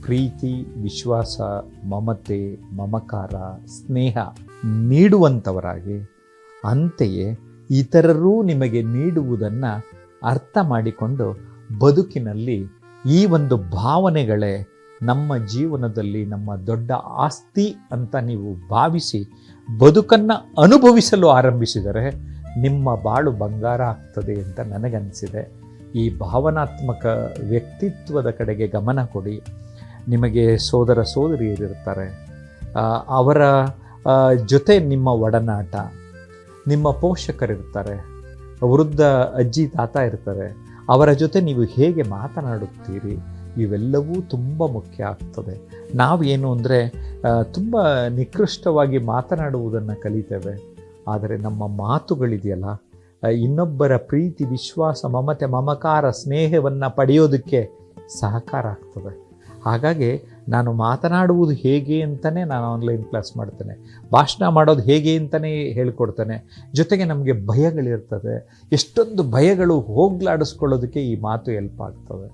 ಪ್ರೀತಿ, ವಿಶ್ವಾಸ, ಮಮತೆ, ಮಮಕಾರ, ಸ್ನೇಹ ನೀಡುವಂಥವರಾಗಿ, ಅಂತೆಯೇ ಇತರರೂ ನಿಮಗೆ ನೀಡುವುದನ್ನು ಅರ್ಥ ಮಾಡಿಕೊಂಡು ಬದುಕಿನಲ್ಲಿ ಈ ಒಂದು ಭಾವನೆಗಳೇ ನಮ್ಮ ಜೀವನದಲ್ಲಿ ನಮ್ಮ ದೊಡ್ಡ ಆಸ್ತಿ ಅಂತ ನೀವು ಭಾವಿಸಿ ಬದುಕನ್ನು ಅನುಭವಿಸಲು ಆರಂಭಿಸಿದರೆ ನಿಮ್ಮ ಬಾಳು ಬಂಗಾರ ಆಗ್ತದೆ ಅಂತ ನನಗನ್ನಿಸಿದೆ. ಈ ಭಾವನಾತ್ಮಕ ವ್ಯಕ್ತಿತ್ವದ ಕಡೆಗೆ ಗಮನ ಕೊಡಿ. ನಿಮಗೆ ಸೋದರ ಸೋದರಿಯರಿರ್ತಾರೆ, ಅವರ ಜೊತೆ ನಿಮ್ಮ ಒಡನಾಟ, ನಿಮ್ಮ ಪೋಷಕರಿರ್ತಾರೆ, ವೃದ್ಧ ಅಜ್ಜಿ ತಾತ ಇರ್ತಾರೆ, ಅವರ ಜೊತೆ ನೀವು ಹೇಗೆ ಮಾತನಾಡುತ್ತೀರಿ, ಇವೆಲ್ಲವೂ ತುಂಬ ಮುಖ್ಯ ಆಗ್ತದೆ. ನಾವೇನು ಅಂದರೆ ತುಂಬ ನಿಕೃಷ್ಟವಾಗಿ ಮಾತನಾಡುವುದನ್ನು ಕಲಿತೇವೆ, ಆದರೆ ನಮ್ಮ ಮಾತುಗಳಿದೆಯಲ್ಲ, ಇನ್ನೊಬ್ಬರ ಪ್ರೀತಿ, ವಿಶ್ವಾಸ, ಮಮತೆ, ಮಮಕಾರ, ಸ್ನೇಹವನ್ನು ಪಡೆಯೋದಕ್ಕೆ ಸಹಕಾರ ಆಗ್ತದೆ. ಹಾಗಾಗಿ ನಾನು ಮಾತನಾಡುವುದು ಹೇಗೆ ಅಂತಲೇ ನಾನು ಆನ್ಲೈನ್ ಕ್ಲಾಸ್ ಮಾಡ್ತೇನೆ, ಭಾಷಣ ಮಾಡೋದು ಹೇಗೆ ಅಂತಲೇ ಹೇಳ್ಕೊಡ್ತೇನೆ. ಜೊತೆಗೆ ನಮಗೆ ಭಯಗಳಿರ್ತದೆ, ಎಷ್ಟೊಂದು ಭಯಗಳು ಹೋಗ್ಲಾಡಿಸ್ಕೊಳ್ಳೋದಕ್ಕೆ ಈ ಮಾತು ಹೆಲ್ಪ್ ಆಗ್ತದೆ.